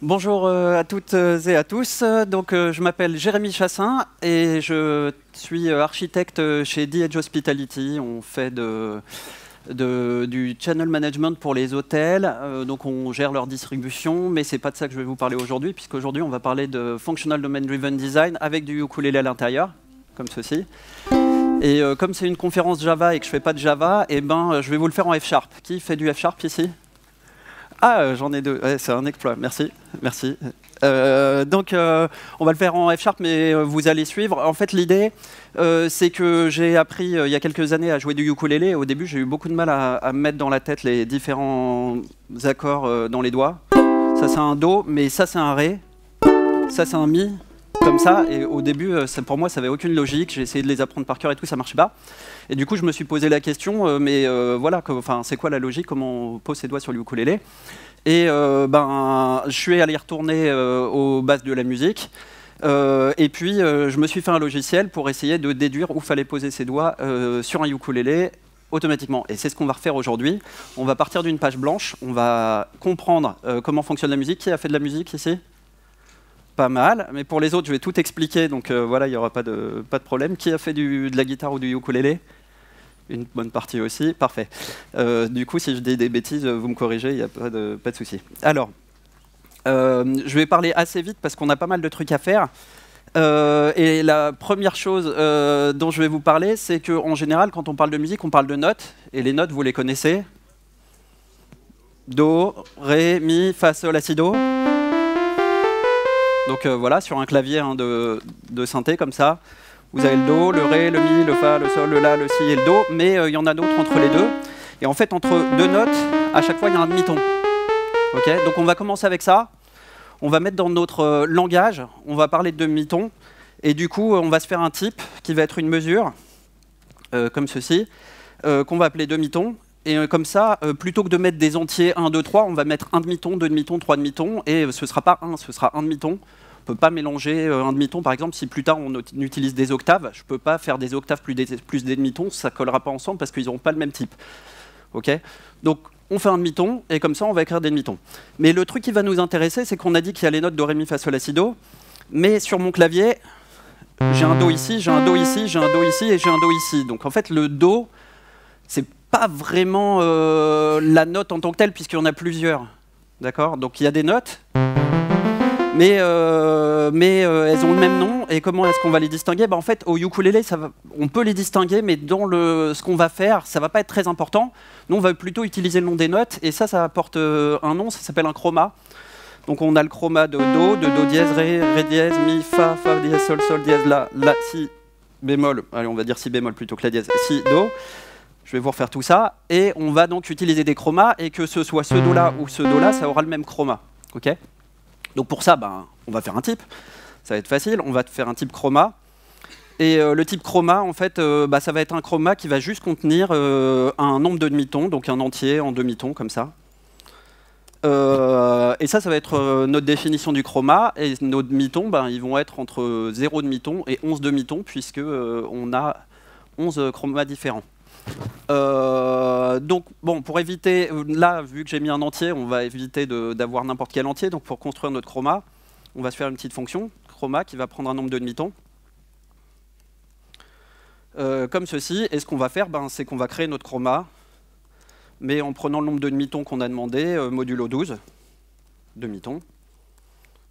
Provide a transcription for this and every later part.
Bonjour à toutes et à tous. Donc, je m'appelle Jérémy Chassin et je suis architecte chez The Edge Hospitality. On fait du channel management pour les hôtels. Donc, on gère leur distribution, mais c'est pas de ça que je vais vous parler aujourd'hui, puisqu'aujourd'hui, on va parler de Functional Domain Driven Design avec du ukulélé à l'intérieur, comme ceci. Et comme c'est une conférence Java et que je fais pas de Java, eh ben, je vais vous le faire en F#. Qui fait du F# ici? Ah, j'en ai deux. Ouais, c'est un exploit. Merci. Merci. Donc, on va le faire en F#, mais vous allez suivre. En fait, l'idée, c'est que j'ai appris il y a quelques années à jouer du ukulélé. Au début, j'ai eu beaucoup de mal à mettre dans la tête les différents accords dans les doigts. Ça, c'est un Do, mais ça, c'est un Ré. Ça, c'est un Mi. Comme ça, et au début, pour moi, ça n'avait aucune logique. J'ai essayé de les apprendre par cœur et tout, ça ne marchait pas. Et du coup, je me suis posé la question, voilà, c'est quoi la logique? Comment on pose ses doigts sur le ukulélé? Et je suis allé retourner aux bases de la musique. Et puis, je me suis fait un logiciel pour essayer de déduire où fallait poser ses doigts sur un ukulélé automatiquement. Et c'est ce qu'on va refaire aujourd'hui. On va partir d'une page blanche. On va comprendre comment fonctionne la musique. Qui a fait de la musique ici? Pas mal, mais pour les autres, je vais tout expliquer, donc voilà, il n'y aura pas de problème. Qui a fait de la guitare ou du ukulélé? Une bonne partie aussi, parfait. Du coup, si je dis des bêtises, vous me corrigez, il n'y a pas de souci. Alors, je vais parler assez vite parce qu'on a pas mal de trucs à faire. Et la première chose dont je vais vous parler, c'est qu'en général, quand on parle de musique, on parle de notes, et les notes, vous les connaissez. Do, Ré, Mi, Fa, Sol, La, Si, Do. Donc voilà, sur un clavier de synthé comme ça, vous avez le Do, le Ré, le Mi, le Fa, le Sol, le La, le Si et le Do, mais il y en a d'autres entre les deux. Et en fait, entre deux notes, à chaque fois, il y a un demi-ton. Okay, donc on va commencer avec ça. On va mettre dans notre langage, on va parler de demi-ton. Et du coup, on va se faire un type qui va être une mesure, comme ceci, qu'on va appeler demi-ton. Et comme ça, plutôt que de mettre des entiers 1, 2, 3, on va mettre un demi-ton, deux demi-tons, trois demi-tons, et ce ne sera pas un, ce sera un demi-ton. On ne peut pas mélanger un demi-ton, par exemple, si plus tard on utilise des octaves, je ne peux pas faire des octaves plus des demi-tons, ça ne collera pas ensemble parce qu'ils n'auront pas le même type. Okay, donc on fait un demi-ton, et comme ça on va écrire des demi-tons. Mais le truc qui va nous intéresser, c'est qu'on a dit qu'il y a les notes Do, Ré, Mi, Fa, Sol, La, Si, Do, mais sur mon clavier, j'ai un Do ici, j'ai un Do ici, j'ai un Do ici, et j'ai un Do ici. Donc en fait, le Do, c'est pas vraiment la note en tant que telle, puisqu'il y en a plusieurs. D'accord? Donc il y a des notes, mais elles ont le même nom. Et comment est-ce qu'on va les distinguer? En fait, au ukulélé, on peut les distinguer, mais dans ce qu'on va faire, ça va pas être très important. Nous, on va plutôt utiliser le nom des notes, et ça apporte un nom, ça s'appelle un chroma. Donc on a le chroma de Do dièse, Ré dièse, Mi, Fa, Fa dièse, Sol, Sol dièse, La, Si bémol, allez, on va dire Si bémol plutôt que La dièse, Si, Do. Je vais vous refaire tout ça, et on va donc utiliser des chromas, et que ce soit ce Do-là ou ce Do-là, ça aura le même chroma. Okay, donc pour ça, on va faire un type. Ça va être facile, on va faire un type chroma. Et le type chroma, en fait, ça va être un chroma qui va juste contenir un nombre de demi-tons, donc un entier en demi-tons, comme ça. Et ça va être notre définition du chroma. Et nos demi-tons, ils vont être entre 0 demi-ton et 11 demi-tons, puisque on a 11 chromas différents. Donc, pour éviter, là, vu que j'ai mis un entier, on va éviter d'avoir n'importe quel entier. Donc, pour construire notre chroma, on va se faire une petite fonction, chroma, qui va prendre un nombre de demi-tons. Comme ceci. Et ce qu'on va faire, c'est qu'on va créer notre chroma, mais en prenant le nombre de demi-tons qu'on a demandé, modulo 12 demi-tons,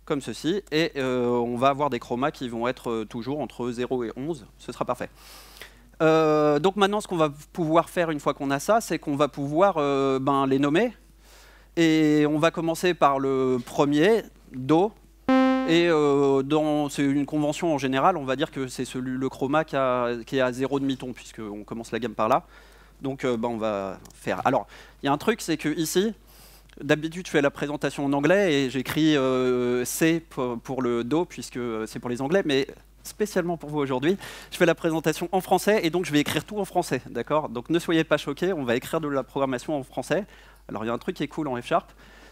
comme ceci. Et on va avoir des chromas qui vont être toujours entre 0 et 11. Ce sera parfait. Donc maintenant, ce qu'on va pouvoir faire une fois qu'on a ça, c'est qu'on va pouvoir les nommer. Et on va commencer par le premier, Do. Et c'est une convention en général, on va dire que c'est le chroma qui est à 0 demi-ton, puisqu'on commence la gamme par là. Donc on va faire. Alors, il y a un truc, c'est que ici, d'habitude, je fais la présentation en anglais et j'écris C pour le Do, puisque c'est pour les anglais, mais spécialement pour vous aujourd'hui, je fais la présentation en français et donc je vais écrire tout en français, d'accord? Donc ne soyez pas choqués, on va écrire de la programmation en français. Alors il y a un truc qui est cool en F#,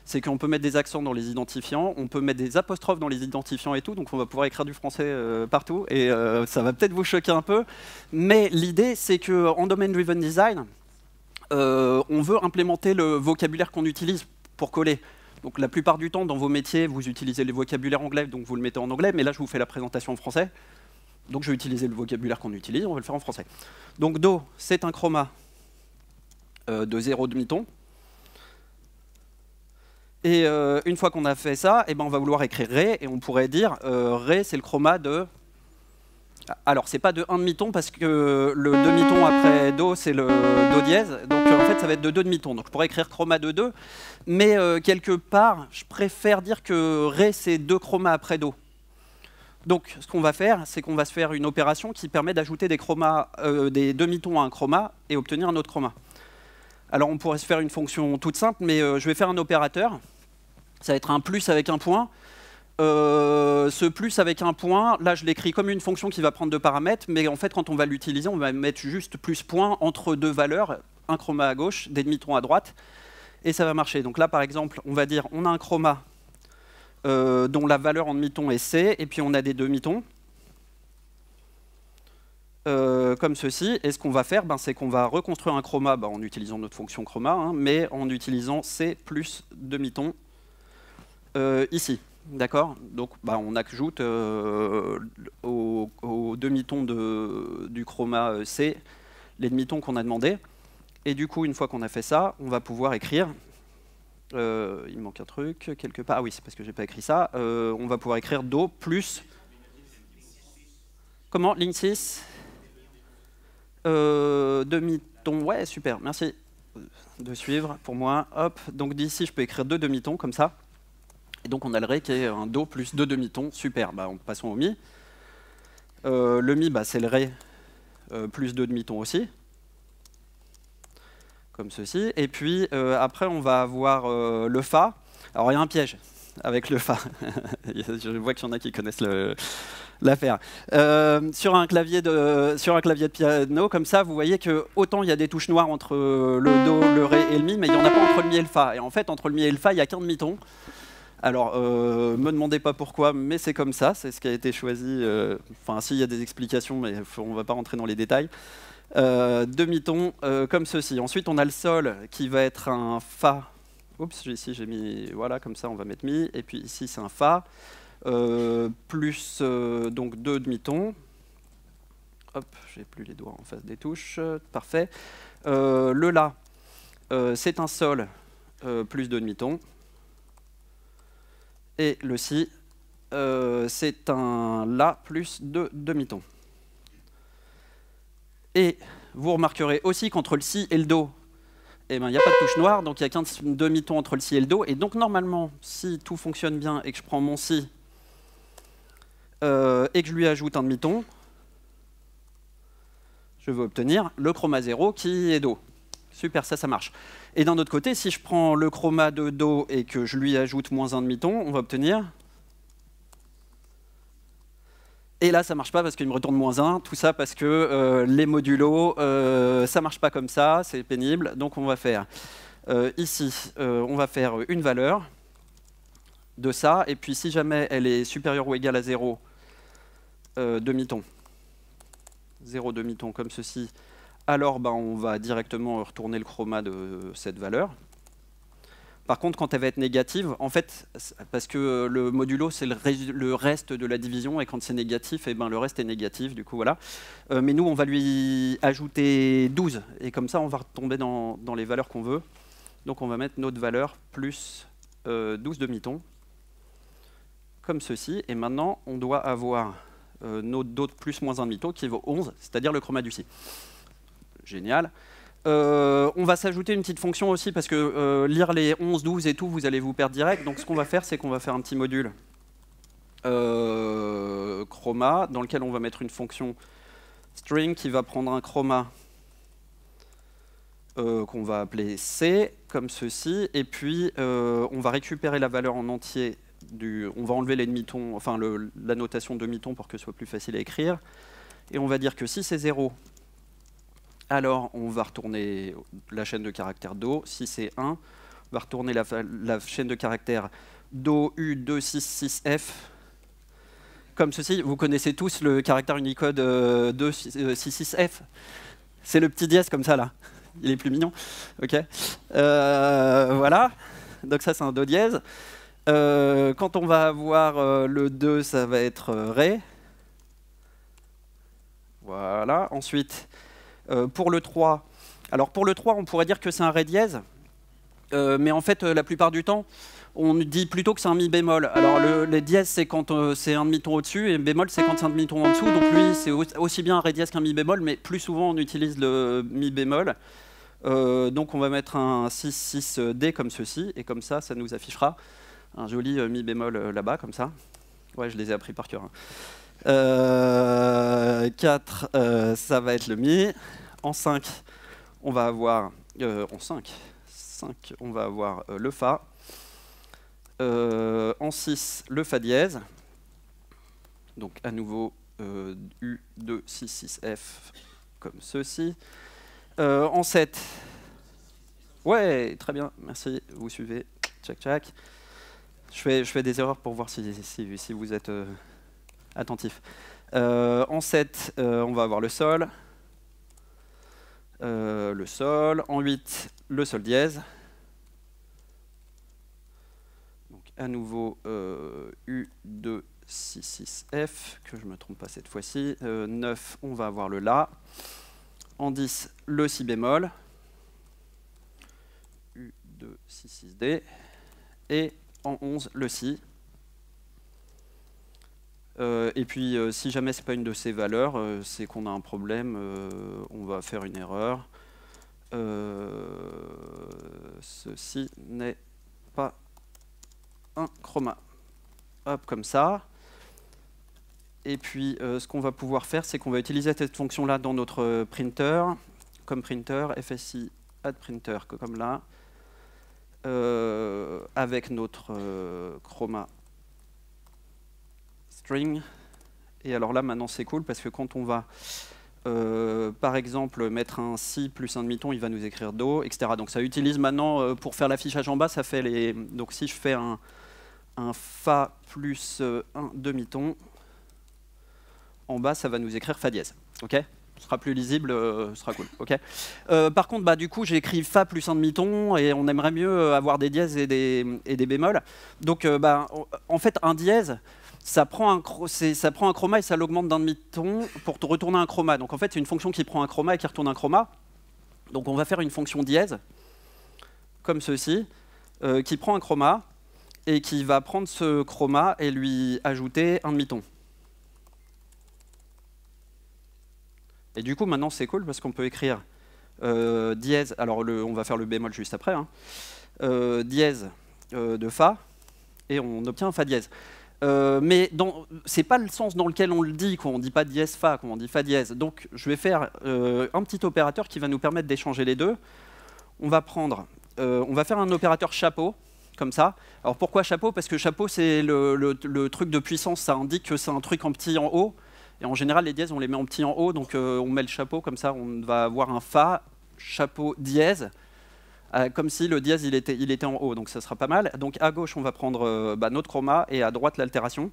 c'est qu'on peut mettre des accents dans les identifiants, on peut mettre des apostrophes dans les identifiants et tout, donc on va pouvoir écrire du français partout, et ça va peut-être vous choquer un peu, mais l'idée c'est qu'en Domain Driven Design, on veut implémenter le vocabulaire qu'on utilise pour coller. Donc la plupart du temps, dans vos métiers, vous utilisez les vocabulaires anglais, donc vous le mettez en anglais, mais là, je vous fais la présentation en français. Donc je vais utiliser le vocabulaire qu'on utilise, on va le faire en français. Donc Do, c'est un chroma de 0 demi-ton. Et une fois qu'on a fait ça, eh ben, on va vouloir écrire Ré, et on pourrait dire Ré, c'est le chroma de... Alors, c'est pas de 1 demi-ton, parce que le demi-ton après Do, c'est le Do dièse. Donc, en fait, ça va être de 2 demi-tons. Donc, je pourrais écrire chroma de 2. Mais quelque part, je préfère dire que Ré, c'est 2 chromas après Do. Donc, ce qu'on va faire, c'est qu'on va se faire une opération qui permet d'ajouter des des demi-tons à un chroma et obtenir un autre chroma. Alors, on pourrait se faire une fonction toute simple, mais je vais faire un opérateur. Ça va être un plus avec un point. Ce plus avec un point, là je l'écris comme une fonction qui va prendre 2 paramètres, mais en fait quand on va l'utiliser, on va mettre juste plus point entre 2 valeurs, un chroma à gauche, des demi-tons à droite, et ça va marcher. Donc là par exemple, on va dire on a un chroma dont la valeur en demi-ton est C, et puis on a des demi-tons, comme ceci, et ce qu'on va faire, c'est qu'on va reconstruire un chroma en utilisant notre fonction chroma, hein, mais en utilisant C plus demi-ton ici. D'accord. Donc on ajoute au demi-ton du chroma C les demi-tons qu'on a demandé. Et du coup, une fois qu'on a fait ça, on va pouvoir écrire... il me manque un truc quelque part. Ah oui, c'est parce que j'ai pas écrit ça. On va pouvoir écrire Do plus... Comment? Ligne 6 demi-ton. Ouais, super, merci de suivre pour moi. Hop, donc d'ici, je peux écrire 2 demi-tons comme ça. Et donc on a le Ré qui est un Do plus 2 demi-tons, super, passons au Mi. Le Mi, c'est le Ré plus 2 demi-tons aussi, comme ceci. Et puis après on va avoir le Fa. Alors il y a un piège avec le Fa, je vois qu'il y en a qui connaissent l'affaire. Sur un clavier de piano, comme ça, vous voyez que autant il y a des touches noires entre le Do, le Ré et le Mi, mais il n'y en a pas entre le Mi et le Fa. Et en fait, entre le Mi et le Fa, il n'y a qu'un demi-ton. Alors, me demandez pas pourquoi, mais c'est comme ça, c'est ce qui a été choisi. Enfin, s'il y a des explications, mais on ne va pas rentrer dans les détails. Demi-ton, comme ceci. Ensuite, on a le Sol qui va être un Fa. Oups, ici j'ai mis, voilà, comme ça on va mettre Mi. Et puis ici c'est un Fa, plus donc 2 demi-tons. Hop, j'ai plus les doigts en face des touches, parfait. Le La, c'est un Sol, plus 2 demi-tons. Et le Si, c'est un La plus 2 demi-tons. Et vous remarquerez aussi qu'entre le Si et le Do, il n'y a pas de touche noire, donc il n'y a qu'un demi-ton entre le Si et le Do. Et donc normalement, si tout fonctionne bien et que je prends mon Si et que je lui ajoute un demi-ton, je vais obtenir le chroma 0 qui est Do. Super, ça marche. Et d'un autre côté, si je prends le chroma de Do et que je lui ajoute moins un demi-ton, on va obtenir... Et là, ça ne marche pas parce qu'il me retourne moins 1. Tout ça parce que les modulos, ça ne marche pas comme ça, c'est pénible. Donc on va faire ici, on va faire une valeur de ça. Et puis si jamais elle est supérieure ou égale à 0, demi-ton. 0 demi-ton comme ceci. Alors on va directement retourner le chroma de cette valeur. Par contre, quand elle va être négative, en fait, parce que le modulo, c'est le reste de la division, et quand c'est négatif, le reste est négatif, du coup, voilà. Mais nous, on va lui ajouter 12, et comme ça, on va retomber dans les valeurs qu'on veut. Donc, on va mettre notre valeur plus 12 demi-tons, comme ceci. Et maintenant, on doit avoir notre Do plus moins 1 demi-ton, qui vaut 11, c'est-à-dire le chroma du Si. Génial. On va s'ajouter une petite fonction aussi parce que lire les 11, 12 et tout, vous allez vous perdre direct. Donc ce qu'on va faire, c'est qu'on va faire un petit module chroma dans lequel on va mettre une fonction string qui va prendre un chroma qu'on va appeler C, comme ceci. Et puis on va récupérer la valeur en entier. On va enlever les demi-tons, enfin la notation demi-ton pour que ce soit plus facile à écrire. Et on va dire que si c'est 0, alors on va retourner la chaîne de caractères Do. Si c'est 1, on va retourner la chaîne de caractères Do U266F. Comme ceci, vous connaissez tous le caractère Unicode 266F. C'est le petit dièse comme ça là. Il est plus mignon. Ok. Voilà. Donc ça, c'est un Do dièse. Quand on va avoir le 2, ça va être Ré. Voilà. Ensuite, pour le 3, alors pour le 3, on pourrait dire que c'est un Ré dièse. Mais en fait, la plupart du temps, on dit plutôt que c'est un Mi bémol. Alors les dièses, c'est quand c'est un demi-ton au-dessus, et bémol, c'est quand c'est un demi-ton en dessous. Donc lui, c'est aussi bien un Ré dièse qu'un Mi bémol, mais plus souvent, on utilise le Mi bémol. Donc on va mettre un 6-6D comme ceci, et comme ça nous affichera un joli Mi bémol là-bas, comme ça. Ouais, je les ai appris par cœur. 4, ça va être le Mi. En 5, on va avoir... en 5, on va avoir le Fa. En 6, le Fa dièse. Donc à nouveau U2, 6, 6, F, comme ceci. En 7, ouais, très bien, merci, vous suivez, tchac tchac. Je fais des erreurs pour voir si vous êtes attentif. En 7, on va avoir le Sol. En 8, le Sol dièse. Donc à nouveau U2, 6, 6, F, que je ne me trompe pas cette fois-ci. 9, on va avoir le La. En 10, le Si bémol. U2, 6, 6D. Et en 11, le Si. Et puis, si jamais ce n'est pas une de ces valeurs, c'est qu'on a un problème, on va faire une erreur. Ceci n'est pas un chroma. Hop, comme ça. Et puis, ce qu'on va pouvoir faire, c'est qu'on va utiliser cette fonction-là dans notre printer, comme printer, FSI add printer, comme là, avec notre chroma string. Et alors là, maintenant, c'est cool, parce que quand on va, par exemple, mettre un Si plus un demi-ton, il va nous écrire Do, etc. Donc ça utilise maintenant, pour faire l'affichage en bas, ça fait les... Donc si je fais un Fa plus un demi-ton, en bas, ça va nous écrire Fa dièse. Ok, ce sera plus lisible, ce sera cool. Okay. Par contre, bah, du coup, j'ai écrit Fa plus un demi-ton, et on aimerait mieux avoir des dièses et des bémols. Donc, en fait, un dièse, ça prend un chroma et ça l'augmente d'un demi-ton pour retourner un chroma. Donc, en fait, c'est une fonction qui prend un chroma et qui retourne un chroma. Donc, on va faire une fonction dièse, comme ceci, qui prend un chroma et qui va prendre ce chroma et lui ajouter un demi-ton. Et du coup, maintenant, c'est cool parce qu'on peut écrire dièse, alors on va faire le bémol juste après, hein, dièse de Fa, et on obtient un Fa dièse. Mais ce n'est pas le sens dans lequel on le dit, quand on ne dit pas dièse Fa, quand on dit Fa dièse. Donc, je vais faire un petit opérateur qui va nous permettre d'échanger les deux. On va faire un opérateur chapeau, comme ça. Alors, pourquoi chapeau? Parce que chapeau, c'est le truc de puissance, ça indique que c'est un truc en petit en haut. Et en général, les dièses, on les met en petit en haut, donc on met le chapeau, comme ça, on va avoir un Fa, chapeau, dièse, comme si le dièse, il était en haut, donc ça sera pas mal. Donc à gauche, on va prendre notre chroma, et à droite, l'altération.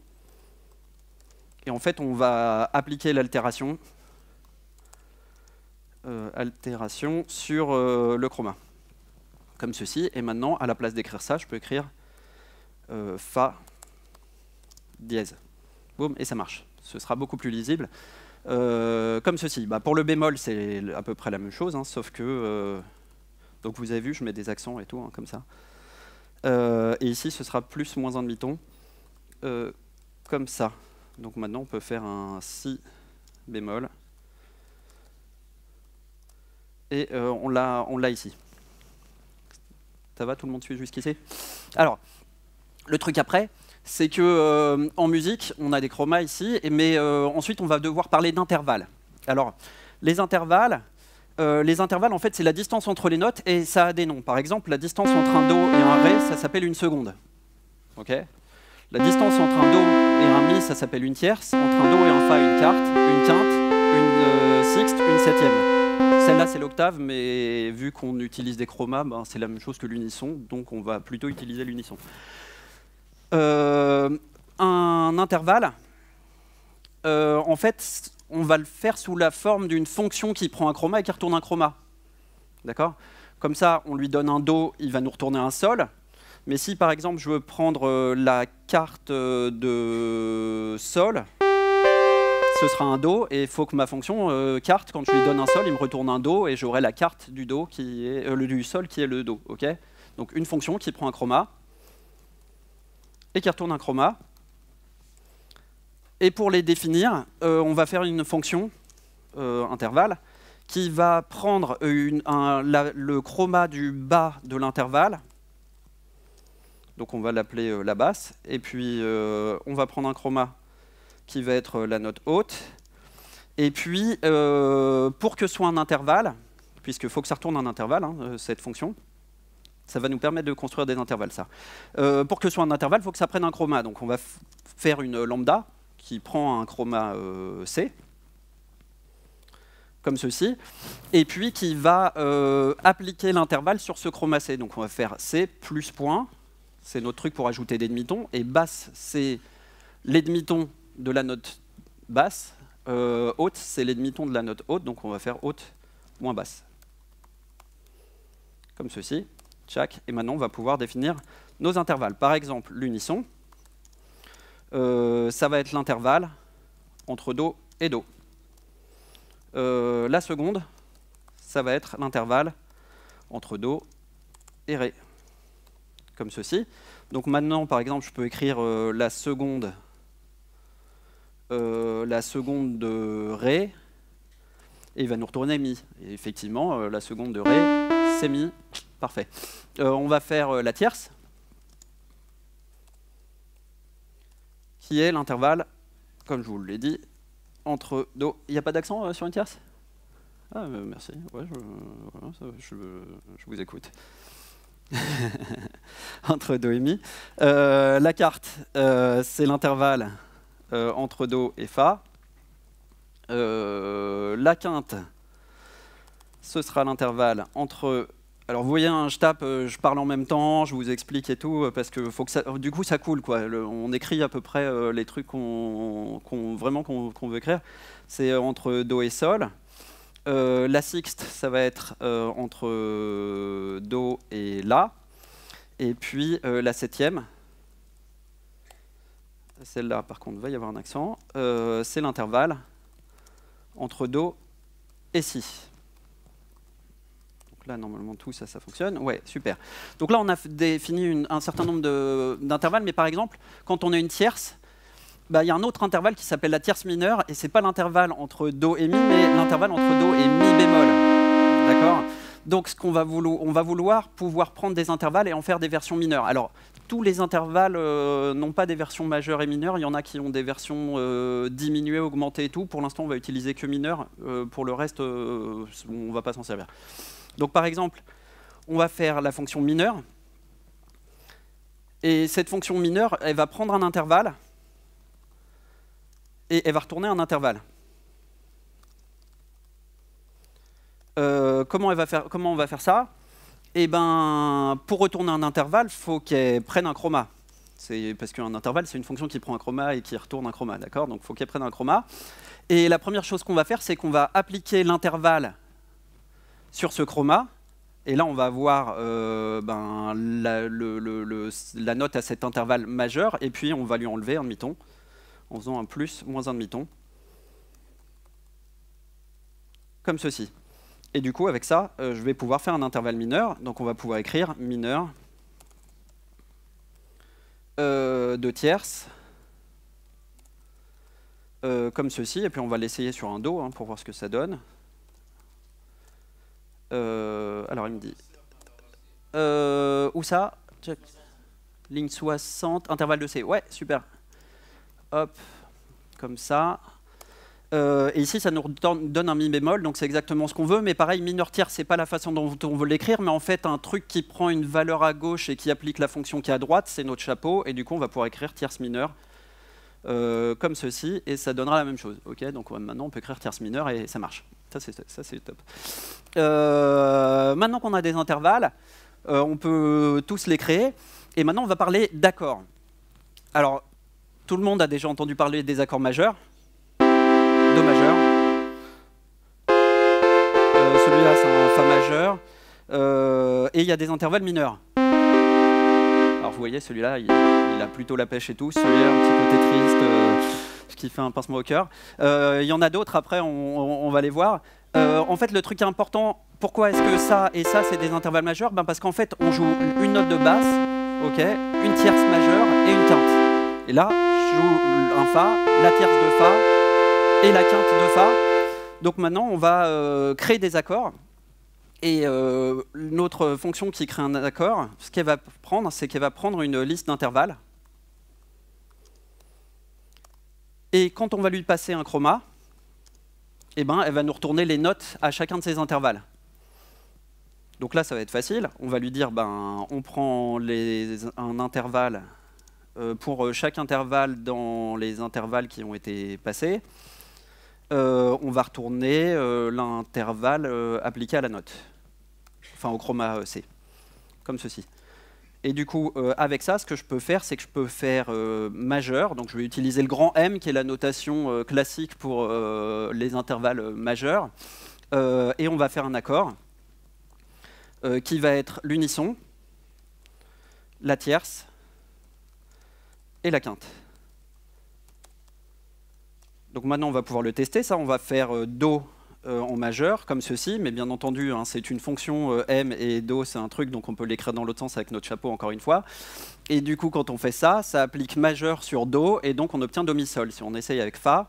Et en fait, on va appliquer l'altération sur le chroma, comme ceci. Et maintenant, à la place d'écrire ça, je peux écrire Fa, dièse. Boum, et ça marche. Ce sera beaucoup plus lisible. Comme ceci. Bah, pour le bémol, c'est à peu près la même chose, hein, sauf que... donc vous avez vu, je mets des accents et tout, hein, comme ça. Et ici, ce sera plus moins un demi-ton, comme ça. Donc maintenant, on peut faire un Si bémol. Et on l'a ici. Ça va, tout le monde suit jusqu'ici? Alors, le truc après, c'est que en musique, on a des chromas ici, mais ensuite on va devoir parler d'intervalles. Alors, les intervalles, en fait, c'est la distance entre les notes et ça a des noms. Par exemple, la distance entre un Do et un Ré, ça s'appelle une seconde. Okay, la distance entre un Do et un Mi, ça s'appelle une tierce. Entre un Do et un Fa, une quinte, une sixte, une septième. Celle-là, c'est l'octave, mais vu qu'on utilise des chromas, ben, c'est la même chose que l'unisson, donc on va plutôt utiliser l'unisson. Un intervalle, en fait, on va le faire sous la forme d'une fonction qui prend un chroma et qui retourne un chroma. D'accord? Comme ça, on lui donne un Do, il va nous retourner un Sol. Mais si par exemple je veux prendre la carte de sol, ce sera un Do, et il faut que ma fonction carte, quand je lui donne un sol, il me retourne un Do, et j'aurai la carte du Do qui est du sol qui est le Do. Okay, donc une fonction qui prend un chroma et qui retourne un chroma. Et pour les définir, on va faire une fonction intervalle qui va prendre le chroma du bas de l'intervalle. Donc on va l'appeler la basse, et puis on va prendre un chroma qui va être la note haute. Et puis, pour que ce soit un intervalle, puisqu'il faut que ça retourne un intervalle, hein, cette fonction, ça va nous permettre de construire des intervalles, ça. Pour que ce soit un intervalle, il faut que ça prenne un chroma. Donc on va faire une lambda qui prend un chroma C, comme ceci, et puis qui va appliquer l'intervalle sur ce chroma C. Donc on va faire C plus point, c'est notre truc pour ajouter des demi-tons, et basse, c'est les demi-tons de la note basse, haute, c'est les demi-tons de la note haute, donc on va faire haute moins basse. Comme ceci, tchac, et maintenant on va pouvoir définir nos intervalles. Par exemple, l'unisson, ça va être l'intervalle entre Do et Do. La seconde, ça va être l'intervalle entre Do et Ré, comme ceci. Donc maintenant, par exemple, je peux écrire la seconde de Ré, et il va nous retourner Mi. Et effectivement, la seconde de Ré, c'est Mi. Parfait. On va faire la tierce, qui est l'intervalle, comme je vous l'ai dit, entre Do. Il n'y a pas d'accent sur une tierce? Ah, merci. Ouais, je vous écoute. Entre Do et Mi. La carte, c'est l'intervalle entre Do et Fa. La quinte, ce sera l'intervalle entre... Alors vous voyez, je tape, je parle en même temps, je vous explique et tout, parce que faut que ça, du coup ça coule, quoi. On écrit à peu près les trucs qu'on veut écrire. C'est entre Do et Sol. La sixte, ça va être entre Do et La. Et puis la septième, celle-là par contre, va y avoir un accent, c'est l'intervalle entre Do et Si. Donc là, normalement, tout ça, ça fonctionne. Ouais, super. Donc là, on a défini un certain nombre d'intervalles, mais par exemple, quand on a une tierce, bah, y a un autre intervalle qui s'appelle la tierce mineure, et c'est pas l'intervalle entre Do et Mi, mais l'intervalle entre Do et Mi bémol. D'accord ? Donc on va vouloir pouvoir prendre des intervalles et en faire des versions mineures. Alors, tous les intervalles n'ont pas des versions majeures et mineures. Il y en a qui ont des versions diminuées, augmentées et tout. Pour l'instant, on va utiliser que mineures. Pour le reste, on ne va pas s'en servir. Donc par exemple, on va faire la fonction mineure. Et cette fonction mineure, elle va prendre un intervalle et elle va retourner un intervalle. Comment on va faire ça? Eh ben, pour retourner un intervalle, il faut qu'elle prenne un chroma. Parce qu'un intervalle, c'est une fonction qui prend un chroma et qui retourne un chroma, d'accord? Donc il faut qu'elle prenne un chroma. Et la première chose qu'on va faire, c'est qu'on va appliquer l'intervalle sur ce chroma. Et là, on va avoir la note à cet intervalle majeur, et puis on va lui enlever un demi-ton, en faisant un plus, moins un demi-ton, comme ceci. Et du coup, avec ça, je vais pouvoir faire un intervalle mineur. Donc on va pouvoir écrire mineur de tierce, comme ceci, et puis on va l'essayer sur un Do pour voir ce que ça donne. Alors il me dit... où ça? Check. Ligne 60, intervalle de C. Ouais, super. Hop, comme ça. Et ici, ça nous donne un mi bémol, donc c'est exactement ce qu'on veut. Mais pareil, mineur tierce, c'est pas la façon dont on veut l'écrire, mais en fait, un truc qui prend une valeur à gauche et qui applique la fonction qui est à droite, c'est notre chapeau. Et du coup, on va pouvoir écrire tierce mineure comme ceci, et ça donnera la même chose. Okay, donc maintenant, on peut écrire tierce mineure et ça marche. Ça, c'est top. Maintenant qu'on a des intervalles, on peut tous les créer. Et maintenant, on va parler d'accords. Alors, tout le monde a déjà entendu parler des accords majeurs. Do majeur. Celui-là, c'est un Fa majeur. Et il y a des intervalles mineurs. Alors vous voyez, celui-là, il a plutôt la pêche et tout. Celui-là, un petit côté triste, ce qui fait un pincement au cœur. Il y en a d'autres, après, on va les voir. En fait, le truc important, pourquoi est-ce que ça et ça, c'est des intervalles majeurs? Parce qu'en fait, on joue une note de basse, une tierce majeure et une quinte. Et là, je joue un Fa, la tierce de Fa et la quinte de Fa. Donc maintenant, on va créer des accords. Et notre fonction qui crée un accord, ce qu'elle va prendre, c'est qu'elle va prendre une liste d'intervalles. Et quand on va lui passer un chroma, eh ben, elle va nous retourner les notes à chacun de ces intervalles. Donc là, ça va être facile. On va lui dire, on prend un intervalle pour chaque intervalle dans les intervalles qui ont été passés. On va retourner l'intervalle appliqué à la note, enfin au chroma C, comme ceci. Et du coup, avec ça, ce que je peux faire, c'est que je peux faire majeur. Donc je vais utiliser le grand M, qui est la notation classique pour les intervalles majeurs. Et on va faire un accord qui va être l'unisson, la tierce et la quinte. Donc maintenant, on va pouvoir le tester. Ça, on va faire Do en majeur, comme ceci. Mais bien entendu, c'est une fonction M et Do, c'est un truc, donc on peut l'écrire dans l'autre sens avec notre chapeau, encore une fois. Et du coup, quand on fait ça, ça applique majeur sur Do, et donc on obtient Do, Mi, Sol. Si on essaye avec Fa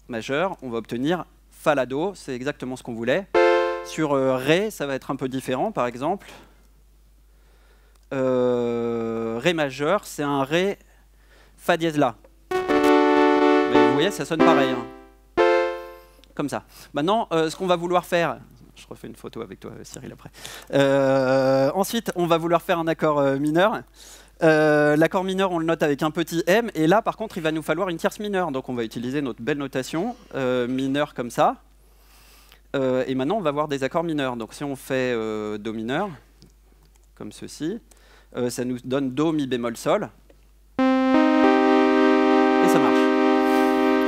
majeur, on va obtenir Fa, La, Do. C'est exactement ce qu'on voulait. Sur Ré, ça va être un peu différent, par exemple. Ré majeur, c'est un Ré, Fa dièse, La. Mais vous voyez, ça sonne pareil. Comme ça. Maintenant, ce qu'on va vouloir faire, je refais une photo avec toi, Cyril, après. Ensuite, on va vouloir faire un accord mineur. L'accord mineur, on le note avec un petit M, et là, par contre, il va nous falloir une tierce mineure. Donc, on va utiliser notre belle notation mineure comme ça. Et maintenant, on va voir des accords mineurs. Donc, si on fait Do mineur, comme ceci, ça nous donne Do, Mi bémol, Sol. Et ça marche.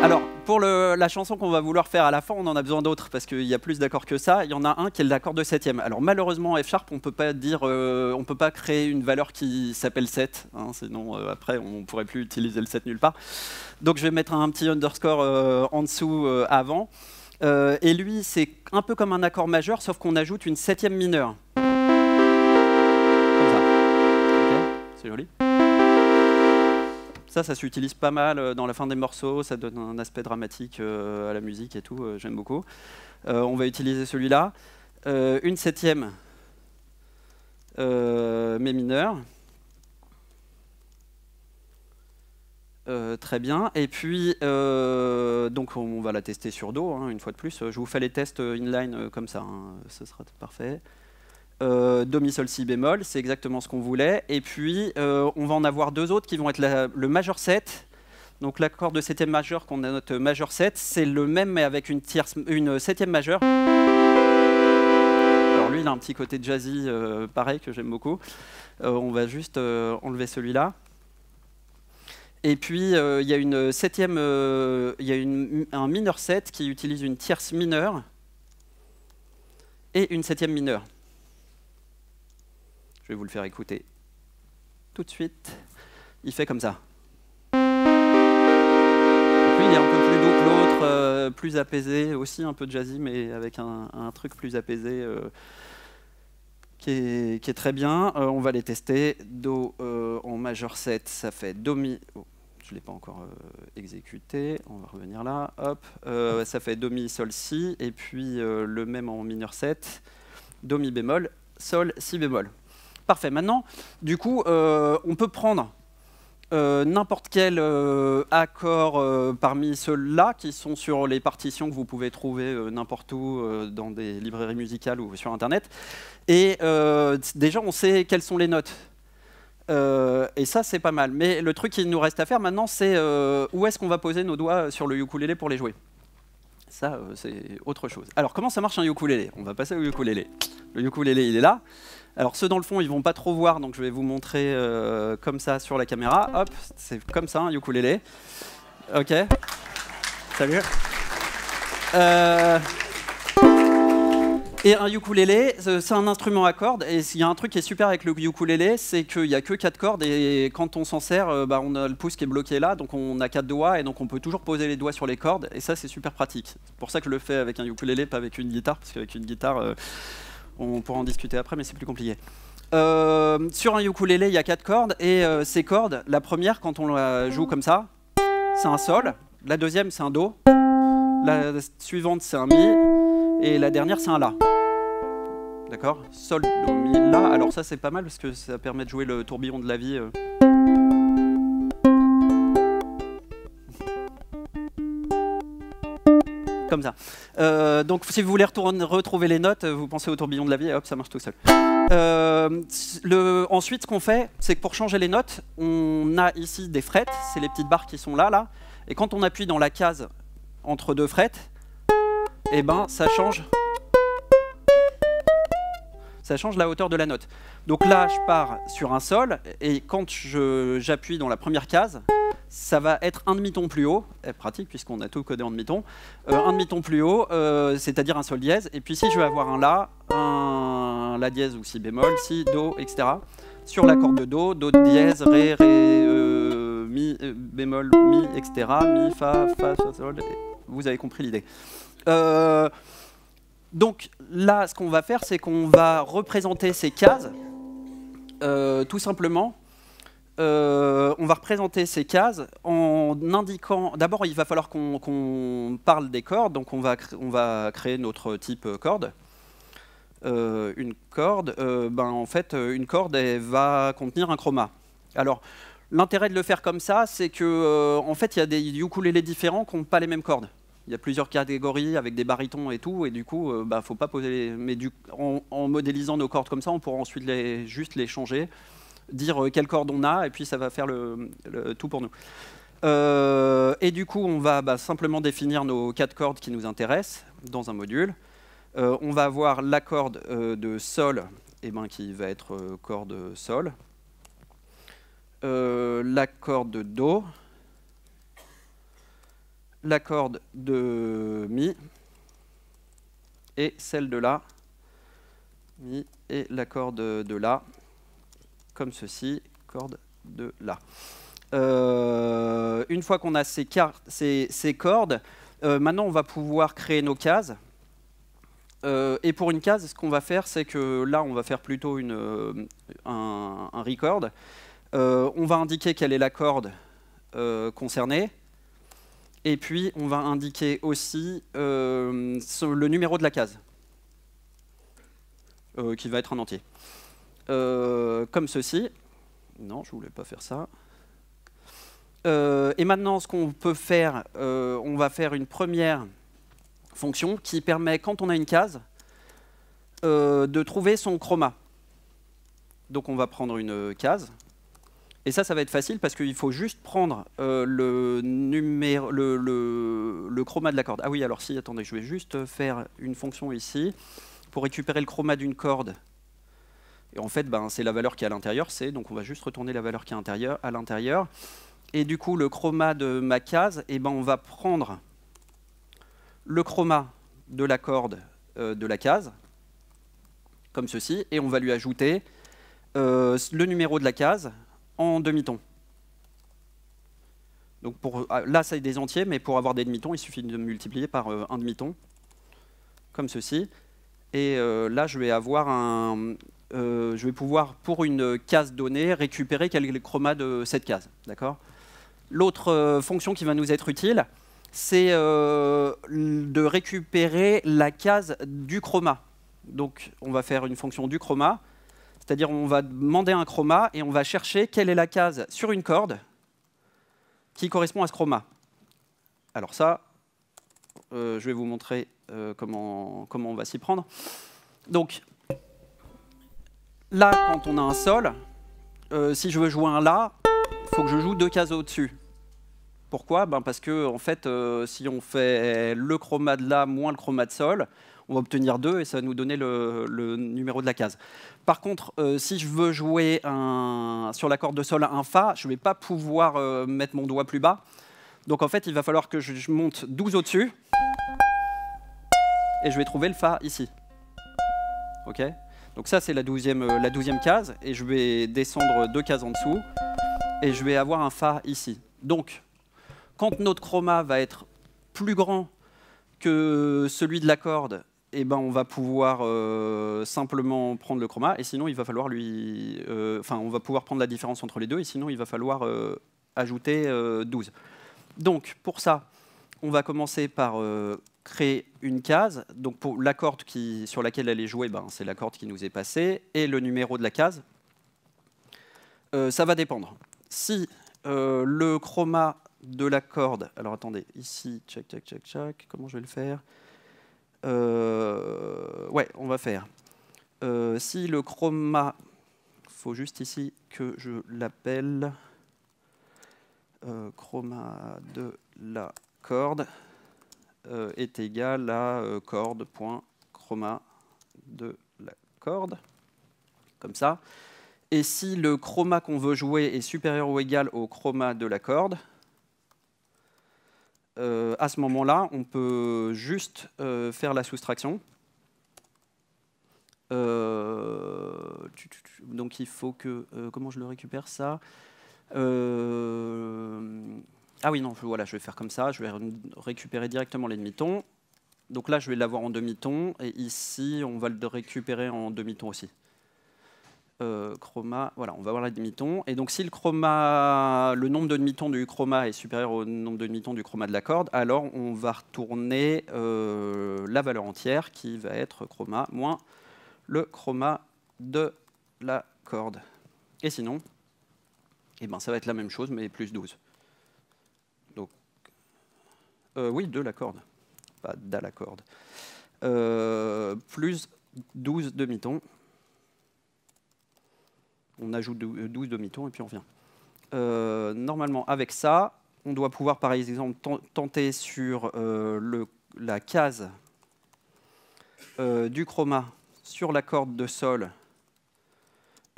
Alors, pour la chanson qu'on va vouloir faire à la fin, on en a besoin d'autres parce qu'il y a plus d'accords que ça. Il y en a un qui est l'accord de septième. Alors malheureusement, en F Sharp, on peut pas dire, on peut pas créer une valeur qui s'appelle 7, sinon après on pourrait plus utiliser le 7 nulle part. Donc je vais mettre un petit underscore en dessous avant. Et lui, c'est un peu comme un accord majeur, sauf qu'on ajoute une septième mineure. Comme ça. C'est joli. Ça s'utilise pas mal dans la fin des morceaux, ça donne un aspect dramatique à la musique et tout, j'aime beaucoup. On va utiliser celui-là. Une septième, mais mineure. Très bien. Et puis, donc on va la tester sur Do, une fois de plus. Je vous fais les tests inline comme ça, ce sera parfait. Do, Mi, Sol, Si bémol, c'est exactement ce qu'on voulait. Et puis, on va en avoir deux autres qui vont être le majeur 7. Donc l'accord de septième majeur qu'on a notre majeur 7, c'est le même mais avec une septième majeure. Alors lui, il a un petit côté jazzy, pareil, que j'aime beaucoup. On va juste enlever celui-là. Et puis, il y a une septième, il y a un mineur 7 qui utilise une tierce mineure et une septième mineure. Je vais vous le faire écouter tout de suite. Il fait comme ça. Donc lui, il est un peu plus doux que l'autre, plus apaisé, aussi un peu jazzy, mais avec un truc plus apaisé qui est très bien. On va les tester. Do en majeur 7, ça fait Do, Mi. Oh, je ne l'ai pas encore exécuté. On va revenir là. Hop. Ça fait Do, Mi, Sol, Si. Et puis le même en mineur 7. Do, Mi bémol, Sol, Si bémol. Parfait. Maintenant, du coup, on peut prendre n'importe quel accord parmi ceux-là qui sont sur les partitions que vous pouvez trouver n'importe où dans des librairies musicales ou sur Internet. Et déjà, on sait quelles sont les notes. Et ça, c'est pas mal. Mais le truc qu'il nous reste à faire maintenant, c'est où est-ce qu'on va poser nos doigts sur le ukulélé pour les jouer. Ça, c'est autre chose. Alors, comment ça marche un ukulélé? On va passer au ukulélé. Le ukulélé, il est là. Alors ceux dans le fond, ils vont pas trop voir, donc je vais vous montrer comme ça sur la caméra. Hop, c'est comme ça un ukulélé. Ok. Salut. Et un ukulélé, c'est un instrument à cordes, et il y a un truc qui est super avec le ukulélé, c'est qu'il n'y a que 4 cordes, et quand on s'en sert, on a le pouce qui est bloqué là, donc on a 4 doigts, et donc on peut toujours poser les doigts sur les cordes, et ça c'est super pratique. C'est pour ça que je le fais avec un ukulélé, pas avec une guitare, parce qu'avec une guitare, on pourra en discuter après, mais c'est plus compliqué. Sur un ukulélé, il y a 4 cordes, et ces cordes, la première, quand on la joue comme ça, c'est un sol, la deuxième c'est un do, la suivante c'est un mi, et la dernière c'est un la. D'accord? Sol, do, mi, la. Alors ça c'est pas mal parce que ça permet de jouer le tourbillon de la vie. Comme ça. Donc si vous voulez retrouver les notes, vous pensez au tourbillon de la vie et hop, ça marche tout seul. Ensuite, ce qu'on fait, c'est que pour changer les notes, on a ici des frettes, c'est les petites barres qui sont là. Et quand on appuie dans la case entre deux frettes, et ça change la hauteur de la note. Donc là, je pars sur un sol, et quand j'appuie dans la première case, ça va être un demi-ton plus haut, pratique puisqu'on a tout codé en demi-ton, un demi-ton plus haut, c'est-à-dire un sol dièse, et puis si je vais avoir un la dièse ou si bémol, si, do, etc., sur l'accord de do, do dièse, ré, mi, bémol, mi, etc., mi, fa, sol, vous avez compris l'idée. Donc là, ce qu'on va faire, c'est qu'on va représenter ces cases, tout simplement. On va représenter ces cases en indiquant... D'abord, il va falloir qu'on parle des cordes, donc on va créer notre type corde. Une corde, en fait, une corde, elle va contenir un chroma. Alors, l'intérêt de le faire comme ça, c'est que, en fait, il y a des ukulélés différents qui n'ont pas les mêmes cordes. Il y a plusieurs catégories avec des barytons et tout, et du coup, faut pas poser... Mais en modélisant nos cordes comme ça, on pourra ensuite juste les changer, dire quelle corde on a, et puis ça va faire le tout pour nous. Et du coup, on va simplement définir nos 4 cordes qui nous intéressent dans un module. On va avoir la corde de sol, qui va être corde sol. La corde de do. La corde de mi. Et celle de la. Mi et la corde de la. Comme ceci, corde de la. Une fois qu'on a ces cordes, maintenant on va pouvoir créer nos cases. Et pour une case, ce qu'on va faire, c'est que là, on va faire plutôt un record. On va indiquer quelle est la corde concernée. Et puis, on va indiquer aussi le numéro de la case, qui va être un entier. Comme ceci. Non, je ne voulais pas faire ça. Et maintenant, ce qu'on peut faire, on va faire une première fonction qui permet, quand on a une case, de trouver son chroma. Donc on va prendre une case. Et ça va être facile parce qu'il faut juste prendre le chroma de la corde. Ah oui, alors si, attendez, je vais juste faire une fonction ici pour récupérer le chroma d'une corde. Et en fait, c'est la valeur qui est à l'intérieur, donc on va juste retourner la valeur qui est à l'intérieur. Et du coup, le chroma de ma case, on va prendre le chroma de la corde de la case, comme ceci, et on va lui ajouter le numéro de la case en demi-ton. Donc là, c'est des entiers, mais pour avoir des demi-tons, il suffit de multiplier par un demi-ton, comme ceci. Et là, je vais pouvoir, pour une case donnée, récupérer quel est le chroma de cette case. L'autre fonction qui va nous être utile, c'est de récupérer la case du chroma. Donc, on va faire une fonction du chroma, c'est-à-dire on va demander un chroma et on va chercher quelle est la case sur une corde qui correspond à ce chroma. Alors ça, je vais vous montrer comment on va s'y prendre. Donc, là, quand on a un sol, si je veux jouer un la, il faut que je joue 2 cases au-dessus. Pourquoi? Parce que en fait, si on fait le chroma de la moins le chroma de sol, on va obtenir 2 et ça va nous donner le numéro de la case. Par contre, si je veux jouer sur la corde de sol un fa, je ne vais pas pouvoir mettre mon doigt plus bas. Donc en fait, il va falloir que je monte 12 au-dessus et je vais trouver le fa ici. Ok. Donc ça, c'est la 12e case, et je vais descendre 2 cases en dessous, et je vais avoir un Fa ici. Donc, quand notre chroma va être plus grand que celui de la corde, eh ben, on va pouvoir simplement prendre le chroma, et sinon, il va falloir on va pouvoir prendre la différence entre les deux, et sinon, il va falloir ajouter 12. Donc, pour ça, on va commencer par créer une case. Donc, pour la corde sur laquelle elle est jouée, ben, c'est la corde qui nous est passée, et le numéro de la case. Ça va dépendre. Si le chroma de la corde... Alors, attendez, ici, tchac, tchac, tchac, tchac. Comment je vais le faire? Ouais, on va faire. Si le chroma... Il faut juste ici que je l'appelle chroma de la corde est égal à corde.chroma de la corde, comme ça. Et si le chroma qu'on veut jouer est supérieur ou égal au chroma de la corde, à ce moment-là, on peut juste faire la soustraction. Donc il faut que... comment je le récupère, ça? Ah oui, non, voilà, je vais faire comme ça. Je vais récupérer directement les demi-tons. Donc là, je vais l'avoir en demi-ton. Et ici, on va le récupérer en demi-ton aussi. Chroma, voilà, on va avoir les demi-tons. Et donc si le nombre de demi-tons du chroma est supérieur au nombre de demi-tons du chroma de la corde, alors on va retourner la valeur entière qui va être chroma moins le chroma de la corde. Et sinon, eh ben, ça va être la même chose, mais plus 12. Donc, oui, de la corde, pas d'à la corde. Plus 12 demi-tons. On ajoute 12 demi-tons et puis on revient. Normalement, avec ça, on doit pouvoir, par exemple, tenter sur la case du chroma sur la corde de sol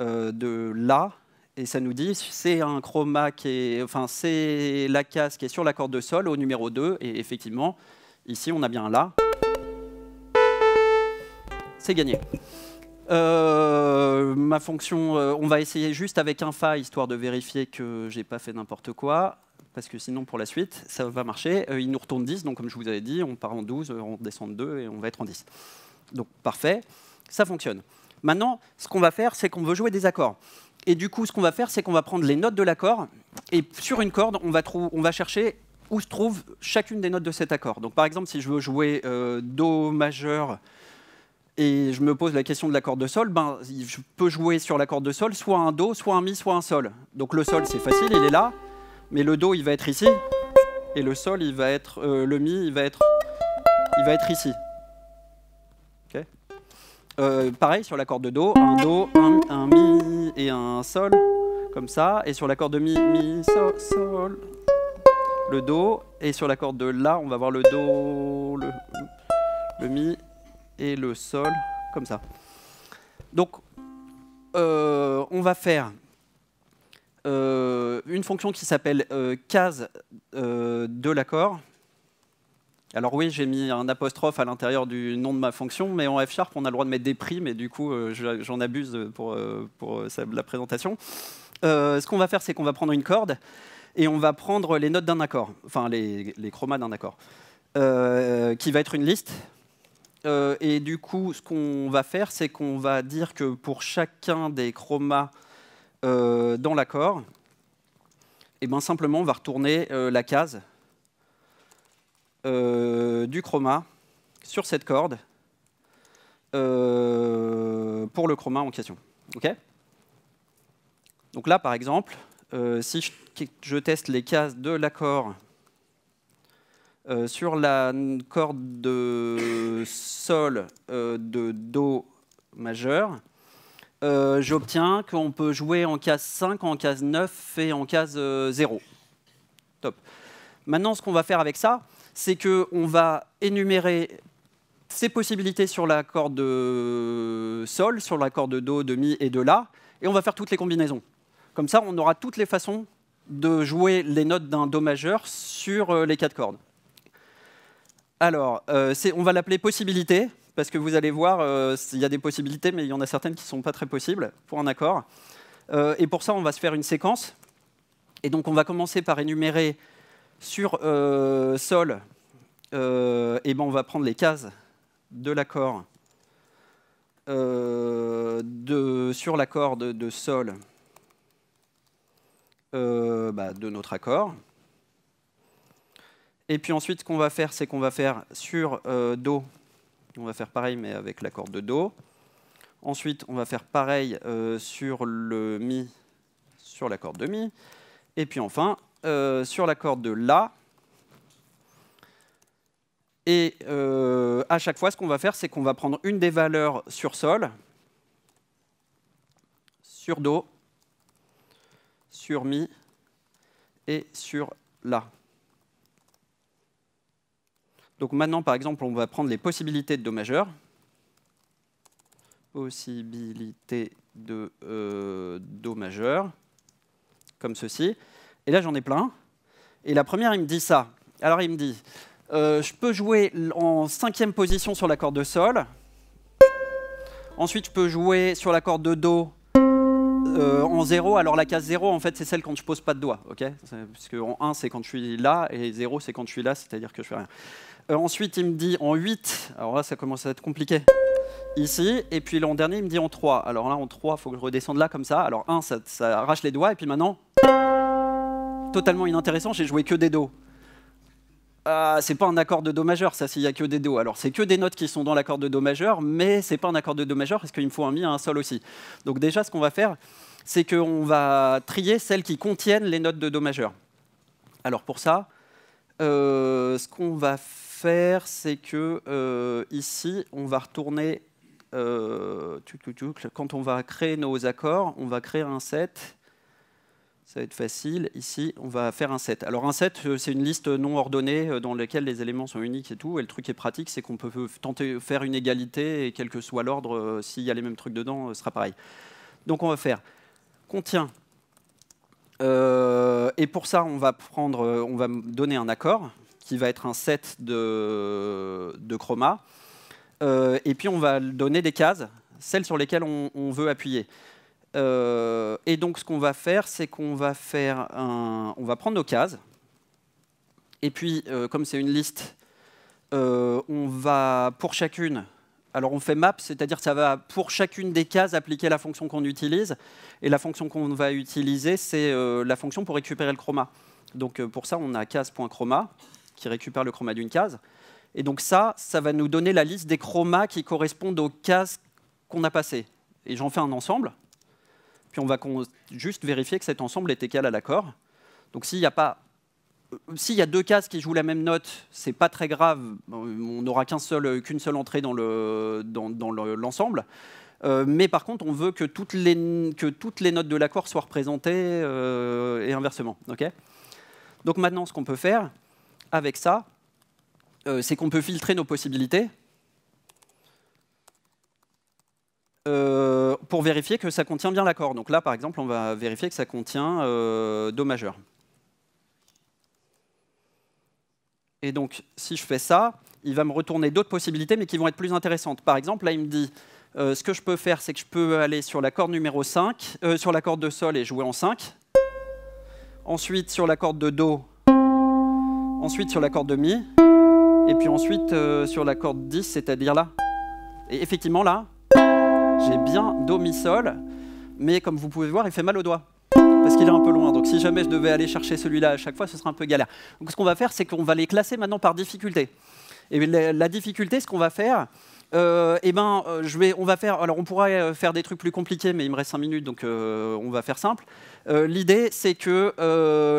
de La, et ça nous dit c'est un chroma c'est la case qui est sur la corde de sol au numéro 2, et effectivement, ici on a bien un La. C'est gagné. Ma fonction, on va essayer juste avec un Fa, histoire de vérifier que j'ai pas fait n'importe quoi, parce que sinon pour la suite, ça va marcher. Il nous retourne 10, donc comme je vous avais dit, on part en 12, on descend de 2 et on va être en 10. Donc parfait, ça fonctionne. Maintenant, ce qu'on va faire, c'est qu'on veut jouer des accords. Et du coup, ce qu'on va faire, c'est qu'on va prendre les notes de l'accord, et sur une corde, on va chercher où se trouve chacune des notes de cet accord. Donc par exemple, si je veux jouer Do majeur, et je me pose la question de la corde de sol, ben, je peux jouer sur la corde de sol soit un Do, soit un Mi, soit un Sol. Donc le Sol, c'est facile, il est là, mais le Do, il va être ici, et le Sol, il va être, le Mi, il va être ici. Okay. Pareil, sur la corde de Do, un Mi et un Sol, comme ça, et sur la corde de Mi, Mi, Sol, Sol, le Do, et sur la corde de La, on va avoir le Do, le Mi, et le Sol, comme ça. Donc, on va faire une fonction qui s'appelle case de l'accord. Alors oui, j'ai mis un apostrophe à l'intérieur du nom de ma fonction, mais en F#, on a le droit de mettre des primes, et du coup, j'en abuse pour la présentation. Ce qu'on va faire, c'est qu'on va prendre une corde, et on va prendre les notes d'un accord, enfin les chromas d'un accord, qui va être une liste. Et du coup, ce qu'on va faire, c'est qu'on va dire que pour chacun des chromas dans l'accord, eh ben, simplement, on va retourner la case du chroma sur cette corde pour le chroma en question. Okay. Donc là, par exemple, si je teste les cases de l'accord sur la corde de Sol de Do majeur, j'obtiens qu'on peut jouer en case 5, en case 9 et en case 0. Top. Maintenant, ce qu'on va faire avec ça, c'est qu'on va énumérer ces possibilités sur la corde de Sol, sur la corde de Do, de Mi et de La, et on va faire toutes les combinaisons. Comme ça, on aura toutes les façons de jouer les notes d'un Do majeur sur les 4 cordes. Alors, on va l'appeler possibilité, parce que vous allez voir, il y a des possibilités, mais il y en a certaines qui ne sont pas très possibles pour un accord. Et pour ça, on va se faire une séquence. Et donc, on va commencer par énumérer sur Sol, et ben on va prendre les cases de l'accord sur l'accord de Sol de notre accord. Et puis ensuite, ce qu'on va faire, c'est qu'on va faire sur Do, on va faire pareil, mais avec l'accord de Do. Ensuite, on va faire pareil sur le Mi, sur l'accord de Mi. Et puis enfin, sur l'accord de La. Et à chaque fois, ce qu'on va faire, c'est qu'on va prendre une des valeurs sur Sol, sur Do, sur Mi et sur La. Donc maintenant, par exemple, on va prendre les possibilités de Do majeur. Possibilité de Do majeur, comme ceci. Et là, j'en ai plein. Et la première, il me dit ça. Alors, il me dit, je peux jouer en 5e position sur l'accord de Sol. Ensuite, je peux jouer sur l'accord de Do en 0. Alors, la case 0, en fait, c'est celle quand je ne pose pas de doigt. Okay, parce que en 1, c'est quand je suis là, et 0, c'est quand je suis là, c'est-à-dire que je fais rien. Ensuite, il me dit en 8. Alors là, ça commence à être compliqué. Ici, et puis l'an dernier, il me dit en 3. Alors là, en 3, il faut que je redescende là, comme ça. Alors 1, ça arrache les doigts, et puis maintenant, totalement inintéressant, j'ai joué que des Do. C'est pas un accord de Do majeur, ça, s'il y a que des Do. Alors, c'est que des notes qui sont dans l'accord de Do majeur, mais c'est pas un accord de Do majeur, parce qu'il me faut un Mi et un Sol aussi. Donc déjà, ce qu'on va faire, c'est qu'on va trier celles qui contiennent les notes de Do majeur. Alors pour ça, ce qu'on va faire, c'est que ici, on va retourner... quand on va créer nos accords, on va créer un set. Ça va être facile. Ici, on va faire un set. Alors un set, c'est une liste non ordonnée dans laquelle les éléments sont uniques et tout. Et le truc qui est pratique, c'est qu'on peut tenter de faire une égalité et quel que soit l'ordre, s'il y a les mêmes trucs dedans, ce sera pareil. Donc on va faire contient. Et pour ça, on va donner un accord qui va être un set de chroma. Et puis on va donner des cases, celles sur lesquelles on veut appuyer. Et donc ce qu'on va faire, c'est qu'on va prendre nos cases. Et puis, comme c'est une liste, on va pour chacune. Alors on fait map, c'est-à-dire que ça va pour chacune des cases appliquer la fonction qu'on utilise. Et la fonction qu'on va utiliser, c'est la fonction pour récupérer le chroma. Donc pour ça, on a case.chroma qui récupère le chroma d'une case. Et donc ça va nous donner la liste des chromas qui correspondent aux cases qu'on a passées. Et j'en fais un ensemble. Puis on va juste vérifier que cet ensemble est égal à l'accord. Donc s'il y a deux cases qui jouent la même note, c'est pas très grave. On n'aura qu'une seule entrée dans l'ensemble. Mais par contre, on veut que toutes les notes de l'accord soient représentées et inversement. Okay, donc maintenant, ce qu'on peut faire avec ça, c'est qu'on peut filtrer nos possibilités pour vérifier que ça contient bien l'accord. Donc là, par exemple, on va vérifier que ça contient Do majeur. Et donc, si je fais ça, il va me retourner d'autres possibilités, mais qui vont être plus intéressantes. Par exemple, là, il me dit, ce que je peux faire, c'est que je peux aller sur l'accord numéro 5, sur l'accord de Sol et jouer en 5. Ensuite, sur l'accord de Do. Ensuite, sur l'accord de Mi. Et puis ensuite, sur l'accord 10, c'est-à-dire là. Et effectivement, là, j'ai bien Do, Mi, Sol. Mais comme vous pouvez voir, il fait mal au doigt. Parce qu'il est un peu loin. Donc si jamais je devais aller chercher celui-là à chaque fois, ce serait un peu galère. Donc ce qu'on va faire, c'est qu'on va les classer maintenant par difficulté. Et la difficulté, ce qu'on va faire, on va faire. Alors on pourrait faire des trucs plus compliqués, mais il me reste 5 minutes, donc on va faire simple. L'idée, c'est que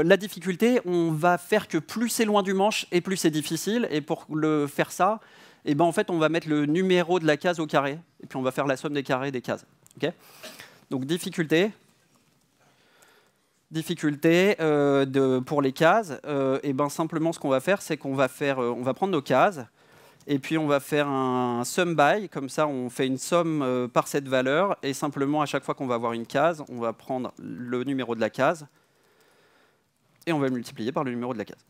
la difficulté, on va faire que plus c'est loin du manche et plus c'est difficile. Et pour faire ça, en fait, on va mettre le numéro de la case au carré. Et puis on va faire la somme des carrés des cases. Okay, donc difficulté. Pour les cases, simplement ce qu'on va faire, c'est qu'on va prendre nos cases et puis on va faire un sum by, comme ça on fait une somme par cette valeur et simplement à chaque fois qu'on va avoir une case, on va prendre le numéro de la case et on va le multiplier par le numéro de la case.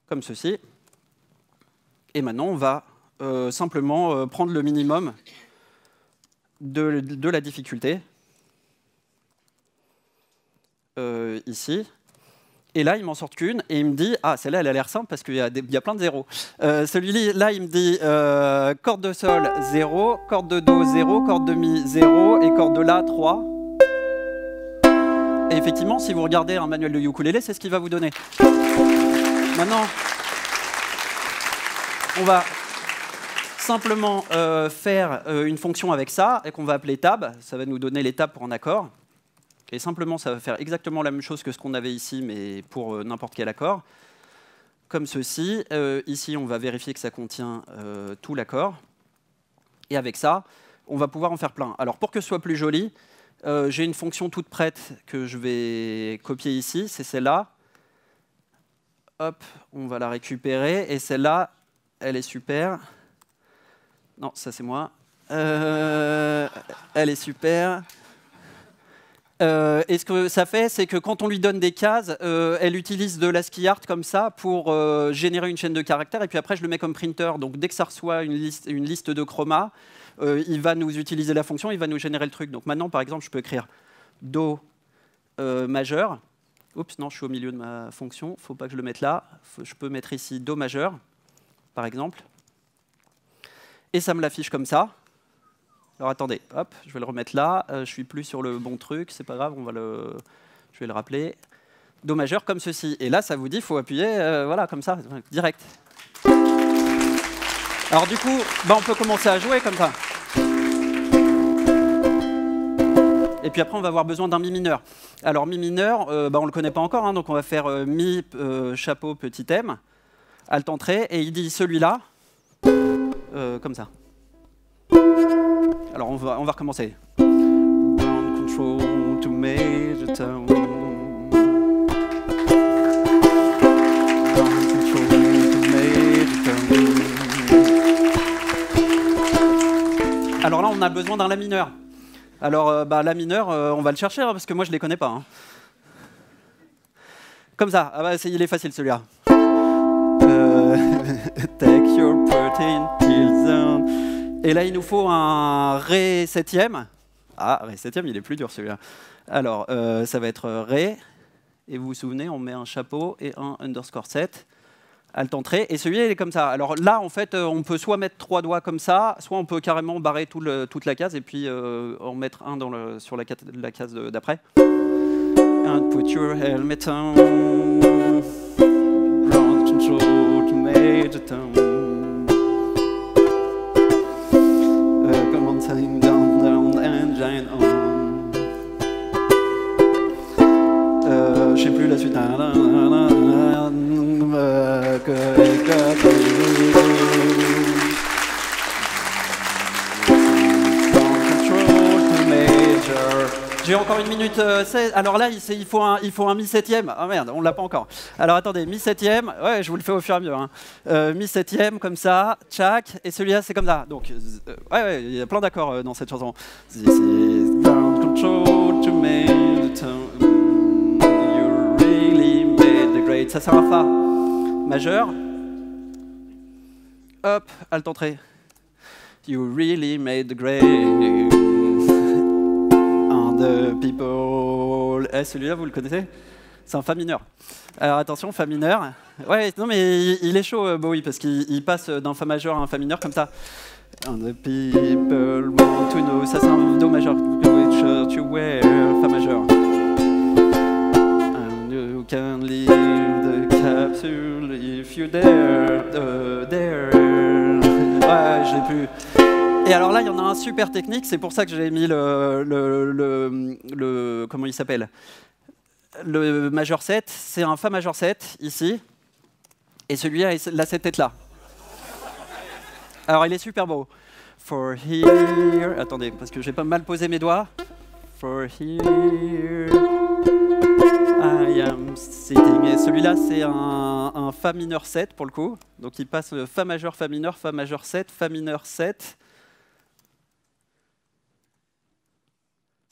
Comme ceci. Et maintenant, on va simplement prendre le minimum de la difficulté, ici. Et là, il m'en sort qu'une, et il me dit, ah, celle-là, elle a l'air simple, parce qu'il y a plein de zéros. Celui-là, il me dit corde de sol, 0, corde de do, 0, corde de mi, 0, et corde de la, 3. Et effectivement, si vous regardez un manuel de ukulélé, c'est ce qu'il va vous donner. Maintenant, on va simplement faire une fonction avec ça, et qu'on va appeler tab. Ça va nous donner les tabs pour un accord. Et simplement, ça va faire exactement la même chose que ce qu'on avait ici, mais pour n'importe quel accord. Comme ceci. Ici, on va vérifier que ça contient tout l'accord. Et avec ça, on va pouvoir en faire plein. Alors, pour que ce soit plus joli, j'ai une fonction toute prête que je vais copier ici. C'est celle-là. Hop, on va la récupérer. Et celle-là, elle est super. Non, ça, c'est moi. Elle est super. Et ce que ça fait, c'est que quand on lui donne des cases, elle utilise de l'ASCII art comme ça pour générer une chaîne de caractères. Et puis après, je le mets comme printer. Donc dès que ça reçoit une liste de chromas, il va nous utiliser la fonction, il va nous générer le truc. Donc maintenant, par exemple, je peux écrire Do majeur. Oups, non, je suis au milieu de ma fonction. Il ne faut pas que je le mette là. Je peux mettre ici Do majeur, par exemple. Et ça me l'affiche comme ça. Alors attendez, hop, je vais le remettre là. Je suis plus sur le bon truc, c'est pas grave, je vais le rappeler. Do majeur comme ceci. Et là, ça vous dit, il faut appuyer, voilà, comme ça, direct. Alors du coup, on peut commencer à jouer comme ça. Et puis après, on va avoir besoin d'un mi mineur. Alors mi mineur, on ne le connaît pas encore, hein, donc on va faire mi chapeau petit m, alt entrée, et il dit celui-là, comme ça. Alors on va recommencer. Ground control to major tone. Ground control to major tone. Alors là, on a besoin d'un la mineur. Alors la mineur, on va le chercher hein, parce que moi je les connais pas. Hein. Comme ça. Ah bah il est facile celui-là. Take your protein till zone. Et là, il nous faut un Ré septième. Ah, Ré septième, il est plus dur celui-là. Alors, ça va être Ré. Et vous vous souvenez, on met un chapeau et un underscore 7. Alt entrée. Et celui-là, il est comme ça. Alors là, en fait, on peut soit mettre 3 doigts comme ça, soit on peut carrément barrer toute la case et puis en mettre un sur la case d'après. And put your helmet on. Ground control to major tone. Down, engine on. Je sais plus la suite. J'ai encore 1 minute 16. Alors là, il faut un mi septième. Ah merde, on l'a pas encore. Alors attendez, mi septième. Ouais, je vous le fais au fur et à mesure. Hein. Mi septième, comme ça, tchac. Et celui-là, c'est comme ça. Donc, ouais, il y a plein d'accords dans cette chanson. This is ground control to make the tone. You really made the grade. Ça, c'est un fa majeur. Hop, alt entrée. You really made the grade. The people. Celui-là, vous le connaissez? C'est un fa mineur. Alors attention, fa mineur. Ouais, non mais il est chaud, Bowie, parce qu'il passe d'un fa majeur à un fa mineur comme ça. And the people want to know. Ça, c'est un do majeur. Which shirt you wear, fa majeur. And you can leave the capsule if you dare. Dare. Ouais, je l'ai plus. Et alors là, il y en a un super technique, c'est pour ça que j'ai mis le comment il s'appelle? Le majeur 7, c'est un fa majeur 7, ici, et celui-là, il a cette tête-là. Alors il est super beau. For here, attendez, parce que j'ai pas mal posé mes doigts. For here, I am sitting. Et celui-là, c'est un fa mineur 7 pour le coup. Donc il passe fa majeur 7, fa mineur 7.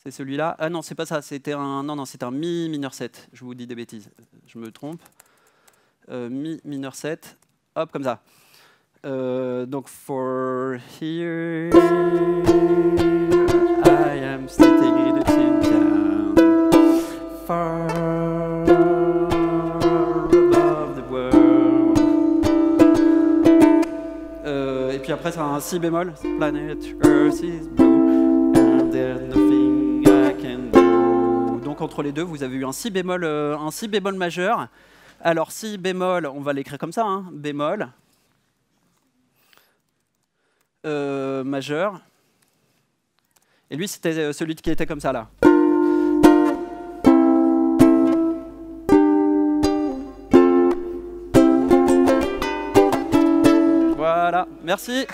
C'est celui-là. Ah non, c'est pas ça. C'était c'était un mi mineur 7. Je vous dis des bêtises. Je me trompe. Mi mineur 7. Hop, comme ça. Donc, for here, I am sitting in a tin can, far above the world. Et puis après, c'est un si bémol. Planet Earth is blue, and there's nothing I can do. Donc, entre les deux, vous avez eu un si bémol majeur. Alors, si bémol, on va l'écrire comme ça, hein, bémol. Majeur. Et lui, c'était celui qui était comme ça, là. Voilà, merci.